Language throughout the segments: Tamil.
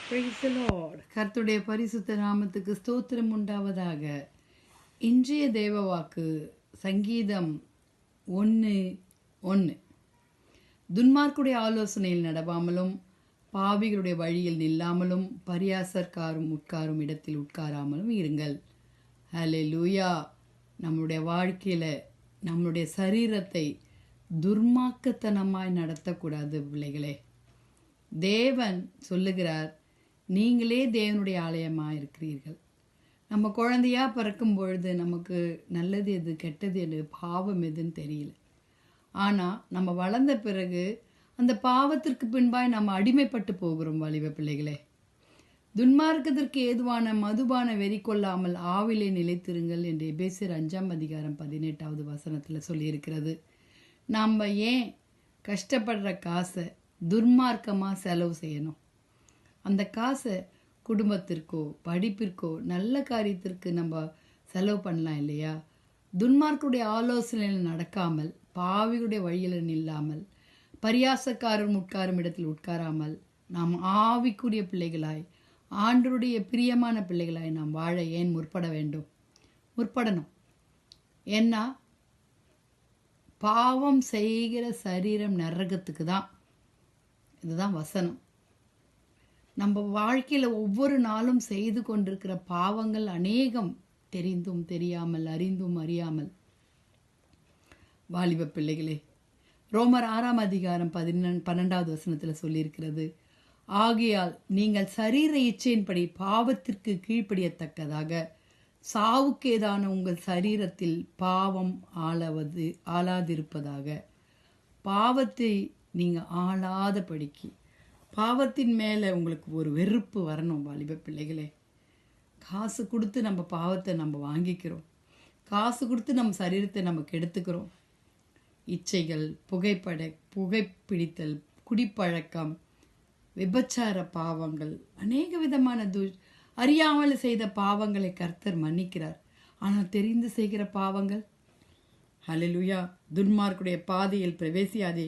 Praise the Lord. கர்த்தருடைய பரிசுத்த நாமத்துக்கு ஸ்தோத்திரம் உண்டாவதாக. இன்றைய தேவ வாக்கு சங்கீதம் 1:1. துன்மார்க்குடைய ஆலோசனையில் நடவாமலும் பாவிகளுடைய வழியில் நில்லாமலும் பரியாசக்காரும் உட்காரும் இடத்தில் உட்காராமலும் இருங்கள். ஹல்லேலூயா. நம்முடைய வாழ்க்கையில் நம்முடைய சரீரத்தை துர்மார்க்கத்தனமாய் நடத்தக்கூடாது பிள்ளைகளே. தேவன் சொல்லுகிறார், நீங்களே தேவனுடைய ஆலயமாக இருக்கிறீர்கள். நம்ம குழந்தையாக பிறக்கும் பொழுது நமக்கு நல்லது எது கெட்டது எது பாவம் எதுன்னு தெரியல. ஆனால் நம்ம வளர்ந்த பிறகு அந்த பாவத்திற்கு பின்பாய் நம்ம அடிமைப்பட்டு போகிறோம் வாலிப பிள்ளைகளே. துன்மார்க்கத்திற்கு ஏதுவான மதுபான வெறி கொள்ளாமல் ஆவிலே நிலைத்திருங்கள் என்று எபேசியர் 5:18 வசனத்தில் சொல்லியிருக்கிறது. நாம் ஏன் கஷ்டப்படுற காசை துர்மார்க்கமாக செலவு செய்யணும்? அந்த காசை குடும்பத்திற்கோ படிப்பிற்கோ நல்ல காரியத்திற்கு நம்ம செலவு பண்ணலாம் இல்லையா? துன்மார்க்குடைய ஆலோசனையில் நடக்காமல் பாவிகளுடைய வழியில் நில்லாமல் பரியாசக்காரர் உட்காரும் இடத்தில் உட்காராமல் நாம் ஆவிக்குரிய பிள்ளைகளாய் ஆண்டவருடைய பிரியமான பிள்ளைகளாய் நாம் வாழ ஏன் முற்பட வேண்டும்? முற்படணும். ஏன்னா பாவம் செய்கிற சரீரம் நரகத்துக்கு தான். இதுதான் வசனம். நம்ம வாழ்க்கையில் ஒவ்வொரு நாளும் செய்து கொண்டிருக்கிற பாவங்கள் அநேகம், தெரிந்தும் தெரியாமல் அறிந்தும் அறியாமல். வாலிப பிள்ளைகளே, ரோமர் 6:12 வசனத்தில் சொல்லியிருக்கிறது, ஆகையால் நீங்கள் சரீர இச்சையின்படி பாவத்திற்கு கீழ்ப்படியத்தக்கதாக சாவுக்கேதான உங்கள் சரீரத்தில் பாவம் ஆளாதிருப்பதாக. பாவத்தை நீங்கள் ஆளாதபடிக்கு, பாவத்தின் மேலே உங்களுக்கு ஒரு வெறுப்பு வரணும் வாலிப பிள்ளைகளே. காசு கொடுத்து நம்ம பாவத்தை நம்ம வாங்கிக்கிறோம். காசு கொடுத்து நம்ம சரீரத்தை நம்ம கெடுத்துக்கிறோம். இச்சைகள், புகைப்பிடித்தல், குடிப்பழக்கம், விபச்சார பாவங்கள், அநேக விதமான அறியாமல் செய்த பாவங்களை கர்த்தர் மன்னிக்கிறார். ஆனால் தெரிந்து செய்கிற பாவங்கள், ஹல்லேலூயா, துன்மார்க்குடைய பாதையில் பிரவேசியாதே,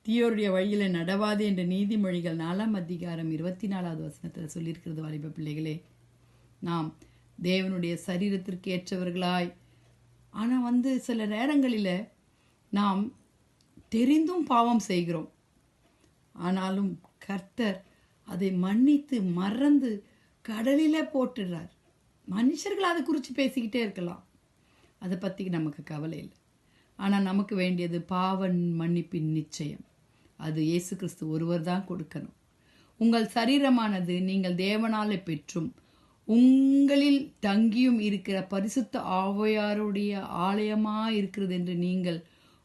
தீயோருடைய வழியில் நடவாதே என்ற நீதிமொழிகள் 4:24 வசனத்தில் சொல்லியிருக்கிறது. வாலிப பிள்ளைகளே, நாம் தேவனுடைய சரீரத்திற்கு ஏற்றவர்களாய், ஆனால் சில நேரங்களில் நாம் தெரிந்தும் பாவம் செய்கிறோம். ஆனாலும் கர்த்தர் அதை மன்னித்து மறந்து கடலில் போட்டுடுறார். மனுஷர்கள் அதை குறித்து பேசிக்கிட்டே இருக்கலாம், அதை பற்றி நமக்கு கவலை இல்லை. ஆனால் நமக்கு வேண்டியது பாவ மன்னிப்பின் நிச்சயம். அது இயேசு கிறிஸ்து ஒருவர் தான் கொடுக்கணும். உங்கள் சரீரமானது நீங்கள் தேவனாலே பெற்றும் உங்களில் தங்கியும் இருக்கிற பரிசுத்த ஆவியாருடைய ஆலயமாக இருக்கிறது என்று நீங்கள்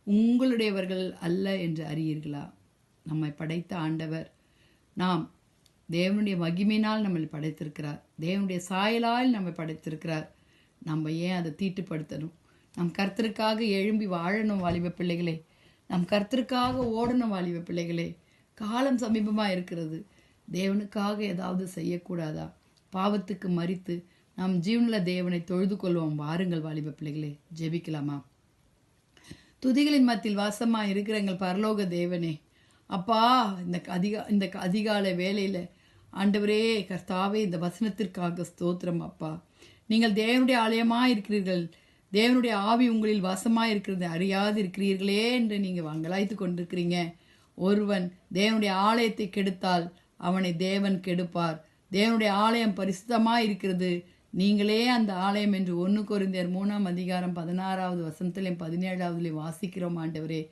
உங்களுடையவர்கள் அல்ல என்று அறியீர்களா? நம்மை படைத்த ஆண்டவர், நாம் தேவனுடைய மகிமையினால் நம்மை படைத்திருக்கிறார். தேவனுடைய சாயலால் நம்மை படைத்திருக்கிறார். நம்ம ஏன் அதை தீட்டுப்படுத்தணும்? நம் கர்த்தருக்காக எழும்பி வாழணும் வாலிப பிள்ளைகளே. நம் கர்த்தருக்காக ஓடணும் வாலிப பிள்ளைகளே. காலம் சமீபமாக இருக்கிறது. தேவனுக்காக ஏதாவது செய்யக்கூடாதா? பாவத்துக்கு மரித்து நாம் ஜீவனுள்ள தேவனை தொழுது கொள்வோம். வாருங்கள் வாலிப பிள்ளைகளே, ஜெபிக்கலாமா? துதிகளின் மத்தியில் வாசமாக இருக்கிற எங்கள் பரலோக தேவனே, அப்பா, இந்த அதிகாலை வேளையில் ஆண்டவரே கர்த்தாவே, இந்த வசனத்திற்காக ஸ்தோத்திரம். அப்பா, நீங்கள் தேவனுடைய ஆலயமாக இருக்கிறீர்கள். தேவனுடைய ஆவி உங்களில் வாசமாக இருக்கிறது அறியாது இருக்கிறீர்களே என்று நீங்கள் வங்கலாய்த்து கொண்டிருக்கிறீங்க. ஒருவன் தேவனுடைய ஆலயத்தை கெடுத்தால் அவனை தேவன் கெடுப்பார். தேவனுடைய ஆலயம் பரிசுத்தமாக இருக்கிறது, நீங்களே அந்த ஆலயம் என்று 1 கொரிந்தியர் 3:16 வசனத்திலையும் 17 வாசிக்கிறோம். ஆண்டவரே,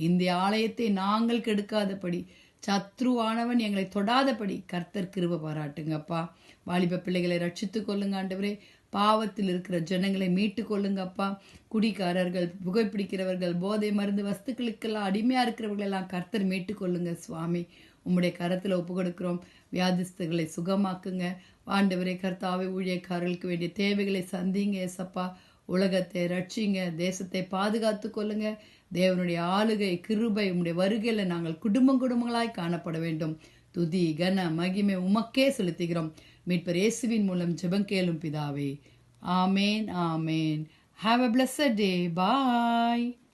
இந்த ஆலயத்தை நாங்கள் கெடுக்காதபடி, சத்ருவானவன் எங்களை தொடாதபடி கர்த்தர் கிருபை பாராட்டுங்கப்பா. வாலிப பிள்ளைகளை ரட்சித்து கொள்ளுங்க ஆண்டவரே. பாவத்தில் இருக்கிற ஜனங்களை மீட்டு கொள்ளுங்கப்பா. குடிக்காரர்கள், புகைப்பிடிக்கிறவர்கள், போதை மருந்து வஸ்துக்களுக்கெல்லாம் அடிமையாக இருக்கிறவர்களெல்லாம் கர்த்தர் மீட்டு கொள்ளுங்க சுவாமி. உம்முடைய கரத்தில் ஒப்பு கொடுக்கிறோம். வியாதிஸ்தர்களை சுகமாக்குங்க ஆண்டவரே. கர்த்தாவே, ஊழியக்காரர்களுக்கு வேண்டிய தேவைகளை சந்திங்க ஏசப்பா. உலகத்தை ரட்சிங்க, தேசத்தை பாதுகாத்து கொள்ளுங்க. தேவனுடைய ஆளுகை கிருபை உம்முடைய வருகையில் நாங்கள் குடும்பங்களாய் காணப்பட வேண்டும். துதி கன மகிமை உமக்கே செலுத்துகிறோம். மீட்பர் இயேசுவின் மூலம் ஜெபம் கேளும் பிதாவே. ஆமேன், ஆமேன். Have a blessed day. Bye.